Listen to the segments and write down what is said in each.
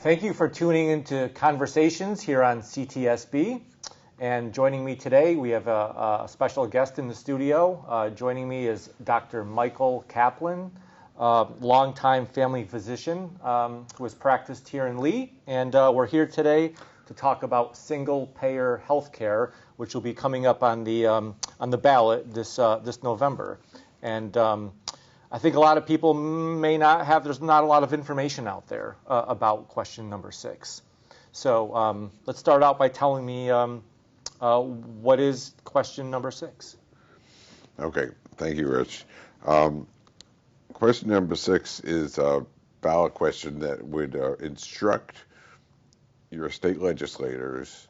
Thank you for tuning into Conversations here on CTSB. And joining me today, we have a special guest in the studio. Joining me is Dr. Michael Kaplan, longtime family physician who has practiced here in Lee. And we're here today to talk about single-payer healthcare, which will be coming up on the ballot this November. And I think a lot of people there's not a lot of information out there about question number 6. So let's start out by telling me what is question number 6? Okay, thank you, Rich. Question number 6 is a ballot question that would instruct your state legislators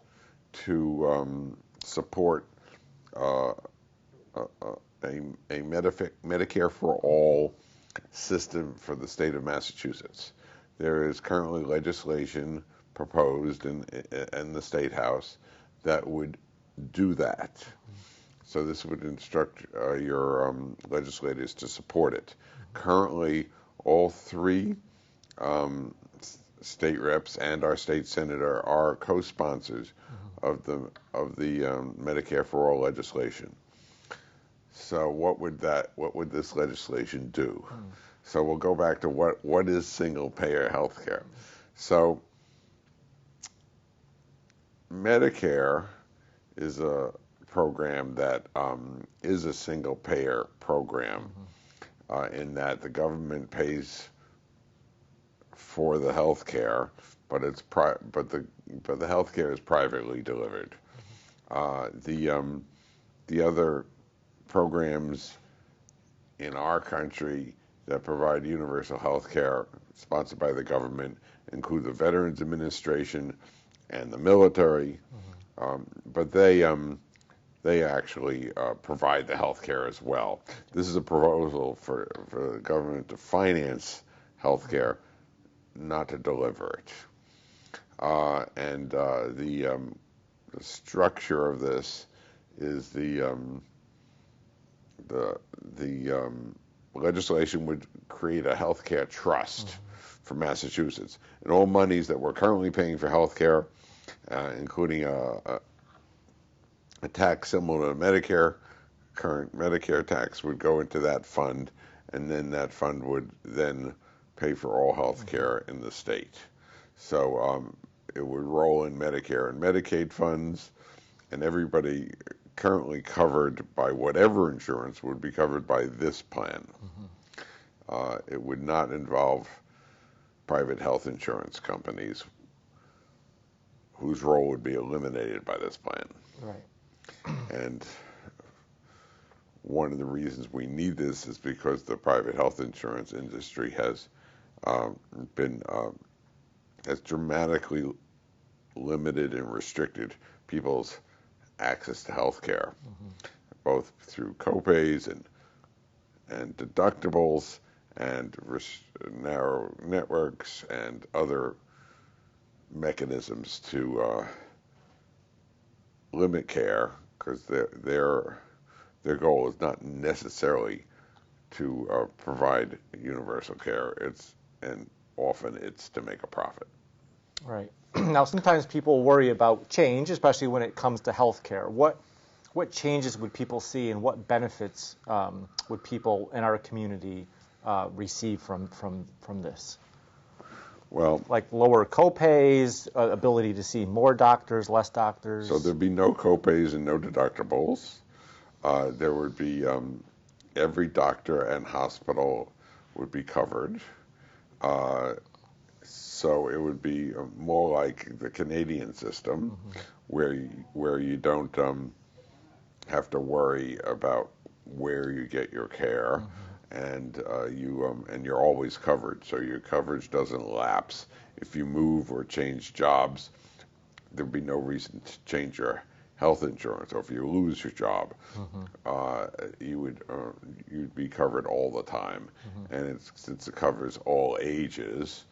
to support a Medicare for all system for the state of Massachusetts. There is currently legislation proposed in the State House that would do that. So this would instruct your legislators to support it. Currently, all 3 state reps and our state senator are co-sponsors of the Medicare for all legislation. So what would this legislation do? So we'll go back to what is single-payer healthcare. So Medicare is a program that is a single-payer program in that the government pays for the healthcare, but the healthcare is privately delivered. The other programs in our country that provide universal health care sponsored by the government include the Veterans Administration and the military, but they actually provide the health care as well. This is a proposal for the government to finance health care, not to deliver it. And the structure of this is the legislation would create a healthcare trust for Massachusetts, and all monies that we're currently paying for healthcare, including a tax similar to Medicare, current Medicare tax, would go into that fund, and then that fund would then pay for all healthcare in the state. So it would roll in Medicare and Medicaid funds, and everybody currently covered by whatever insurance would be covered by this plan. It would not involve private health insurance companies whose role would be eliminated by this plan. Right. And one of the reasons we need this is because the private health insurance industry has dramatically limited and restricted people's access to health care, both through copays and deductibles and narrow networks and other mechanisms to limit care, because their goal is not necessarily to provide universal care. Often it's to make a profit. Right. Now, sometimes people worry about change, especially when it comes to healthcare. What changes would people see, and what benefits would people in our community receive from this? Well, like lower copays, ability to see more doctors, less doctors. So there'd be no copays and no deductibles. There would be every doctor and hospital would be covered. So it would be more like the Canadian system, where you don't have to worry about where you get your care, and you're always covered. So your coverage doesn't lapse. If you move or change jobs, there'd be no reason to change your health insurance. Or if you lose your job, you'd be covered all the time. And since it covers all ages,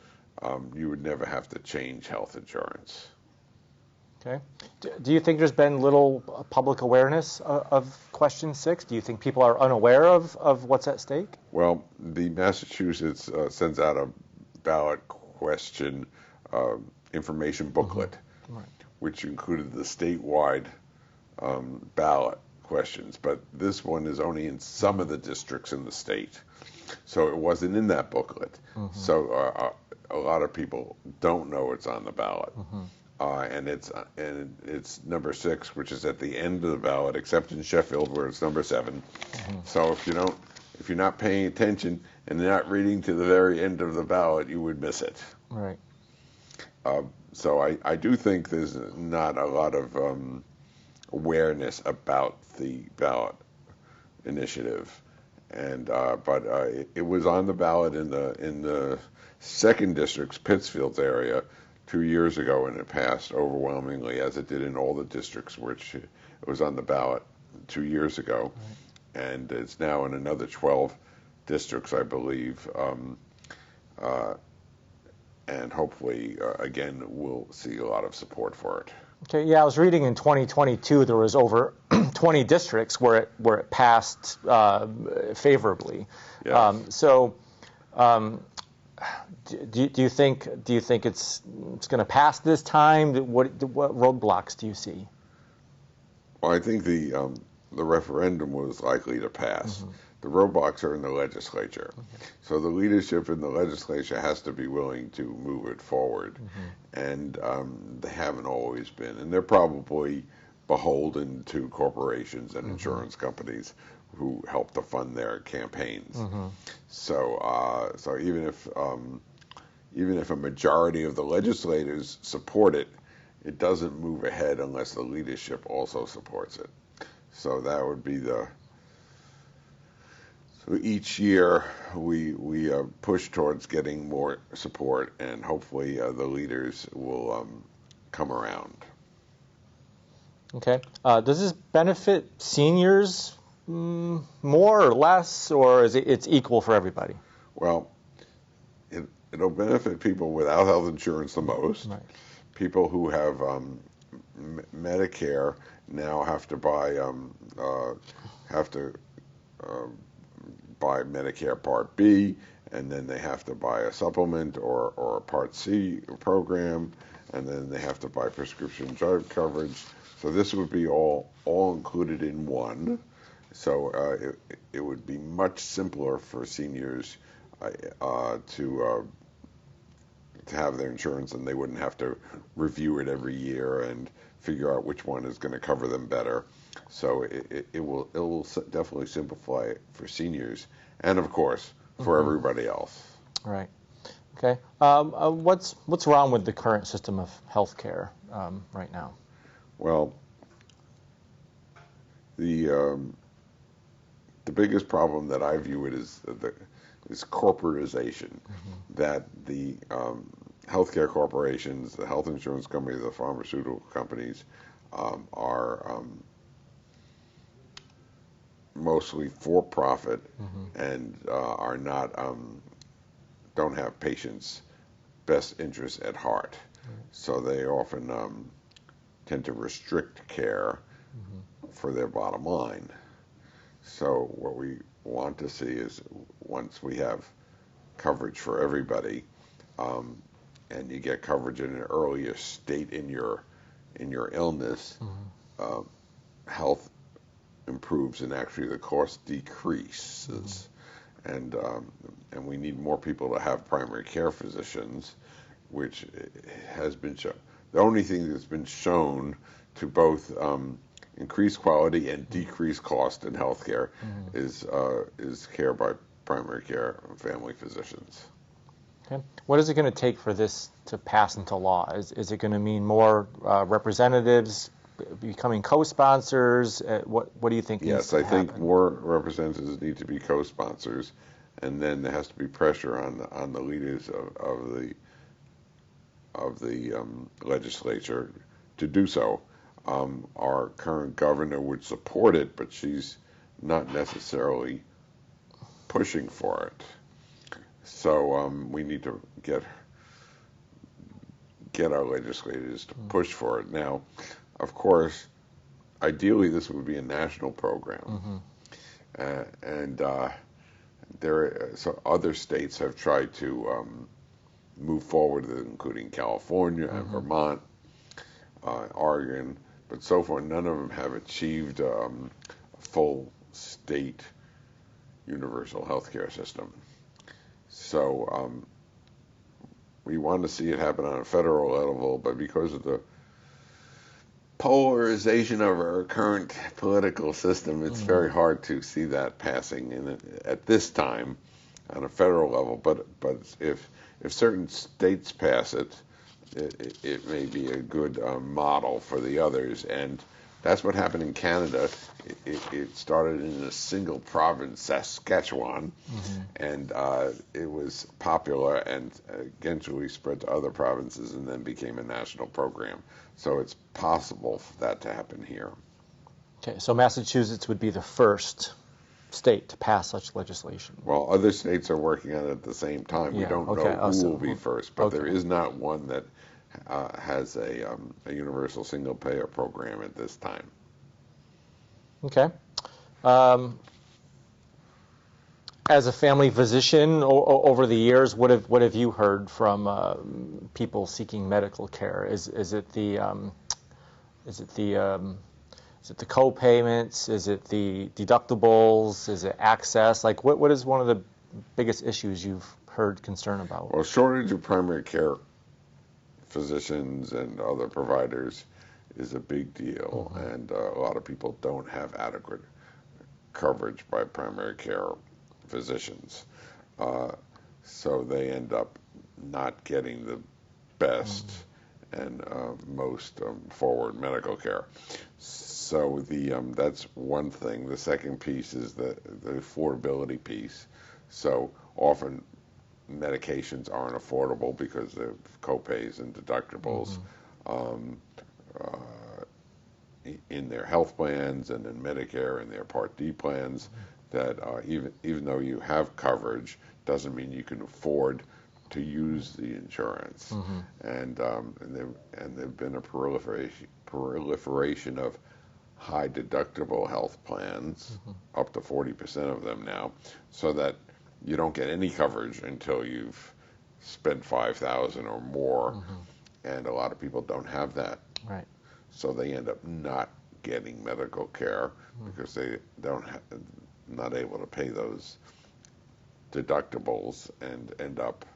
you would never have to change health insurance. Okay. Do you think there's been little public awareness of question 6? Do you think people are unaware of what's at stake? Well, the Massachusetts sends out a ballot question information booklet, Right. which included the statewide ballot questions. But this one is only in some of the districts in the state, so it wasn't in that booklet. So a lot of people don't know it's on the ballot. And it's number 6, which is at the end of the ballot, except in Sheffield where it's number 7. So if you're not paying attention and not reading to the very end of the ballot, you would miss it. Right. So I do think there's not a lot of awareness about the ballot initiative, and but it was on the ballot in the 2nd district's Pittsfield area 2 years ago, and it passed overwhelmingly, as it did in all the districts which it was on the ballot 2 years ago. Right. And it's now in another 12 districts, I believe, and hopefully, again, we'll see a lot of support for it. Okay, yeah, I was reading in 2022 there was over 20 districts where it passed favorably. Yes. Do you think it's going to pass this time? What roadblocks do you see? Well, I think the referendum was likely to pass. The roadblocks are in the legislature. So the leadership in the legislature has to be willing to move it forward. And they haven't always been. And they're probably beholden to corporations and insurance companies who help to fund their campaigns. So even if a majority of the legislators support it, it doesn't move ahead unless the leadership also supports it. So that would be so each year we push towards getting more support, and hopefully the leaders will come around. Okay. Does this benefit seniors more or less, or is it's equal for everybody? Well, it'll benefit people without health insurance the most. Right. People who have Medicare now have to buy buy Medicare Part B, and then they have to buy a supplement or a Part C program, and then they have to buy prescription drug coverage. So this would be all included in one. So it would be much simpler for seniors to have their insurance, and they wouldn't have to review it every year and figure out which one is going to cover them better. So it will definitely simplify it for seniors, and of course for everybody else. Right. Okay. What's wrong with the current system of healthcare right now? Well, the biggest problem that I view it is corporatization. That the healthcare corporations, the health insurance companies, the pharmaceutical companies are mostly for profit and are not don't have patients' best interests at heart. So they often tend to restrict care for their bottom line. So what we want to see is, once we have coverage for everybody, and you get coverage in an earlier state in your illness, health improves and actually the cost decreases. And we need more people to have primary care physicians, which has been shown. The only thing that's been shown to both increase quality and decrease cost in healthcare is care by primary care and family physicians. Okay. What is it going to take for this to pass into law? Is it going to mean more representatives becoming co-sponsors? What do you think needs to happen? Yes, I think more representatives need to be co-sponsors, and then there has to be pressure on the leaders of the legislature to do so. Our current governor would support it, but she's not necessarily pushing for it. So we need to get our legislators to push for it. Now, of course, ideally this would be a national program, so other states have tried to moved forward, including California and Vermont, Oregon, but so far none of them have achieved a full state universal health care system. So we want to see it happen on a federal level, but because of the polarization of our current political system, it's very hard to see that passing at this time on a federal level. But if certain states pass it, it may be a good model for the others. And that's what happened in Canada. It started in a single province, Saskatchewan, and it was popular and eventually spread to other provinces and then became a national program. So it's possible for that to happen here. Okay, so Massachusetts would be the first state to pass such legislation. Well, other states are working on it at the same time. We don't know who will be first, but there is not one that has a universal single-payer program at this time. Okay. As a family physician, over the years, what have you heard from people seeking medical care? Is it the co-payments? Is it the deductibles? Is it access? Like, what is one of the biggest issues you've heard concern about? Well, shortage of primary care physicians and other providers is a big deal, and a lot of people don't have adequate coverage by primary care physicians, so they end up not getting the best and most forward medical care. So that's one thing. The second piece is the affordability piece. So often medications aren't affordable because of copays and deductibles in their health plans and in Medicare and their Part D plans. That even though you have coverage, doesn't mean you can afford to use the insurance. And there've been a proliferation of high deductible health plans, up to 40% of them now, so that you don't get any coverage until you've spent $5,000 or more, and a lot of people don't have that. Right. So they end up not getting medical care because they not able to pay those deductibles and end up,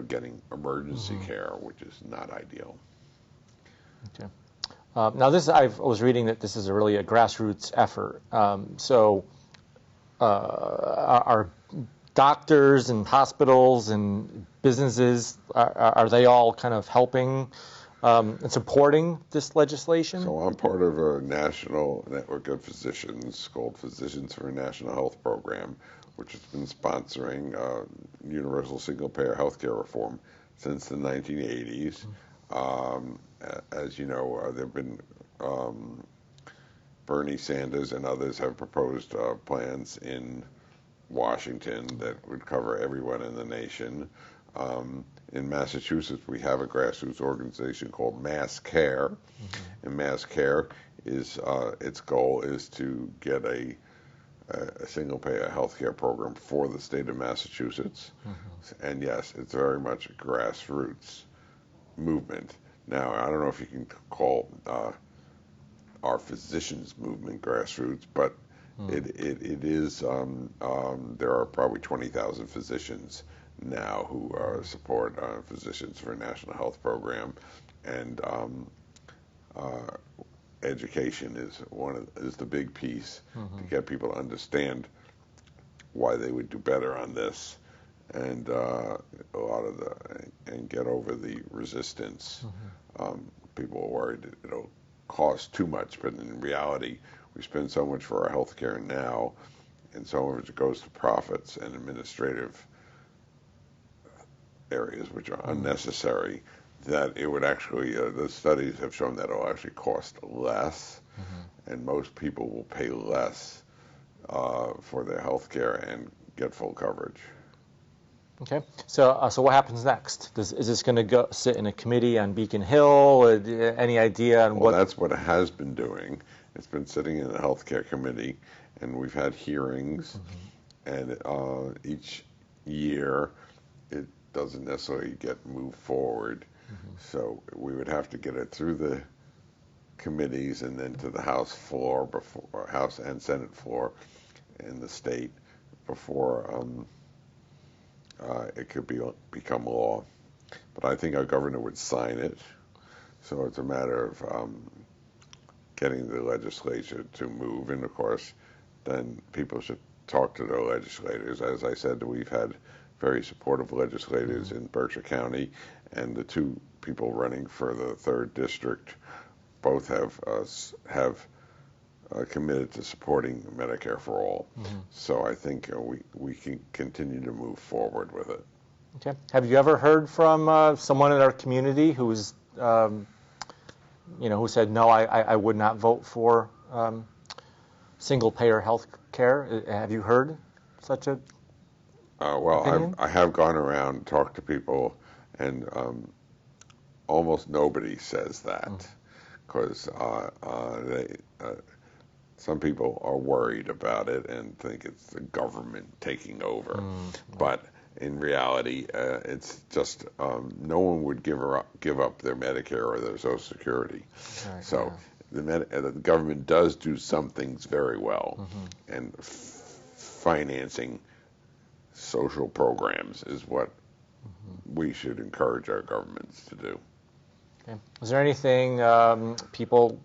getting emergency care, which is not ideal. Okay. Now, I was reading that this is really a grassroots effort. So, are doctors and hospitals and businesses, are they all kind of helping and supporting this legislation? So I'm part of a national network of physicians called Physicians for a National Health Program, which has been sponsoring universal single-payer healthcare reform since the 1980s. As you know, there have been Bernie Sanders and others have proposed plans in Washington that would cover everyone in the nation. In Massachusetts, we have a grassroots organization called Mass Care, and Mass Care is its goal is to get a single-payer healthcare program for the state of Massachusetts. And yes, it's very much a grassroots movement. Now, I don't know if you can call our physicians movement grassroots, but it is. There are probably 20,000 physicians now who support Physicians for a National Health Program, and education is the big piece to get people to understand why they would do better on this, and and get over the resistance. People are worried it'll cost too much, but in reality, we spend so much for our health care now, and so much it goes to profits and administrative areas which are unnecessary, that it would actually, the studies have shown that it will actually cost less, and most people will pay less for their health care and get full coverage. Okay, so what happens next? Is this going to go sit in a committee on Beacon Hill? Any idea on what? Well, that's what it has been doing. It's been sitting in the healthcare committee, and we've had hearings, and each year doesn't necessarily get moved forward. So we would have to get it through the committees and then to the House floor, before House and Senate floor in the state, before it could become law. But I think our governor would sign it. So it's a matter of getting the legislature to move. And of course, then people should talk to their legislators. As I said, we've had very supportive legislators in Berkshire County, and the two people running for the 3rd district both have committed to supporting Medicare for all. So I think we can continue to move forward with it. Okay. Have you ever heard from someone in our community who's, who said, no, I would not vote for single-payer health care? Have you heard such a opinion? I have gone around and talked to people, and almost nobody says that, because some people are worried about it and think it's the government taking over. But in reality, it's just no one would give up their Medicare or their Social Security. Right, so the government does do some things very well, and financing social programs is what we should encourage our governments to do. Okay. Is there anything people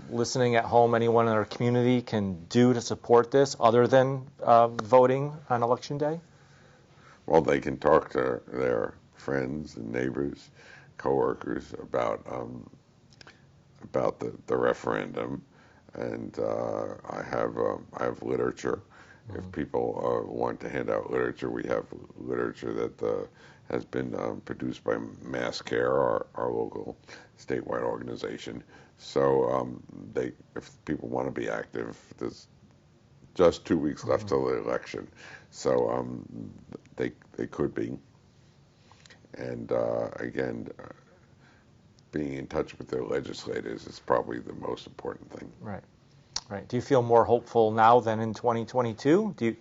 listening at home, anyone in our community, can do to support this other than voting on Election Day? Well, they can talk to their friends and neighbors, coworkers about the referendum, and I have literature. If people want to hand out literature, we have literature that has been produced by Mass Care, our local statewide organization. So if people want to be active, there's just 2 weeks left till the election. So they could be. And again, being in touch with their legislators is probably the most important thing. Right. Right. Do you feel more hopeful now than in 2022? Do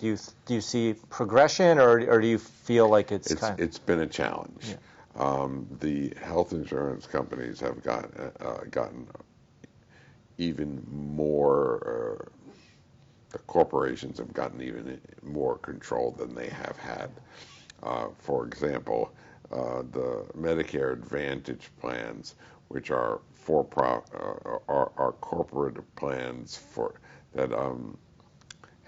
you see progression, or do you feel like it's been a challenge? Yeah. The health insurance companies have gotten even more. The corporations have gotten even more control than they have had. For example, the Medicare Advantage plans, which are are corporate plans that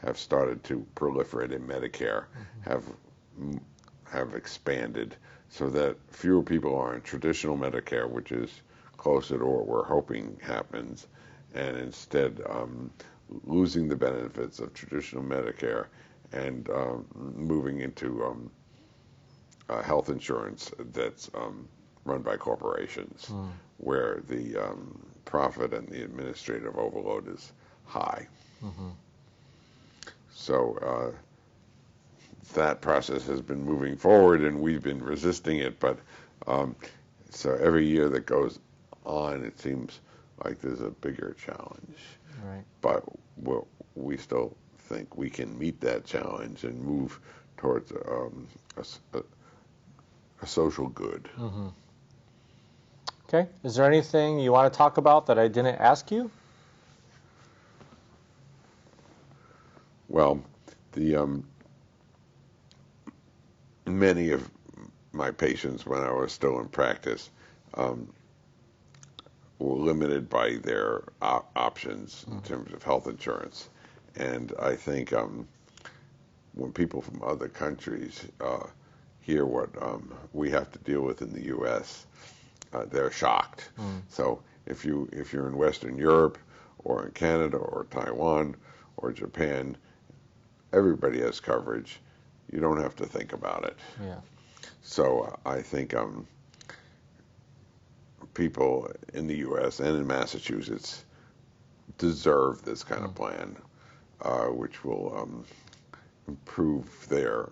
have started to proliferate in Medicare, have expanded so that fewer people are in traditional Medicare, which is closer to what we're hoping happens, and instead losing the benefits of traditional Medicare and moving into health insurance that's run by corporations, where the profit and the administrative overload is high. So that process has been moving forward, and we've been resisting it. But so every year that goes on, it seems like there's a bigger challenge. Right. But we still think we can meet that challenge and move towards a social good. Okay. Is there anything you want to talk about that I didn't ask you? Well, many of my patients, when I was still in practice, were limited by their options in terms of health insurance. And I think when people from other countries hear what we have to deal with in the U.S., they're shocked. So if you're in Western Europe or in Canada or Taiwan or Japan, everybody has coverage. You don't have to think about it. Yeah. So I think people in the U.S. and in Massachusetts deserve this kind of plan, which will improve their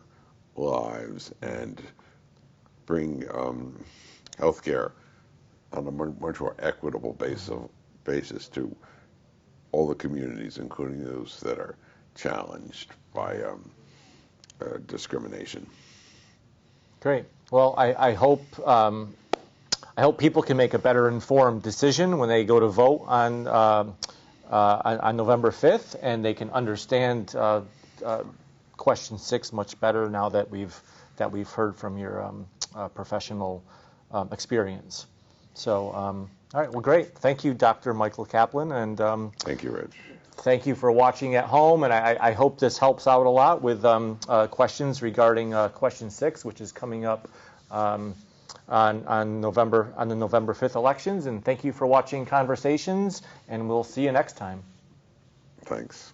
lives and bring health care on a much more equitable basis to all the communities, including those that are challenged by discrimination. Great. Well, I hope people can make a better informed decision when they go to vote on November 5th, and they can understand question 6 much better now that we've heard from your professional experience. So, all right. Well, great. Thank you, Dr. Michael Kaplan, and thank you, Rich. thank you for watching at home, and I hope this helps out a lot with questions regarding question 6, which is coming up on the November 5th elections. And thank you for watching Conversations, and we'll see you next time. Thanks.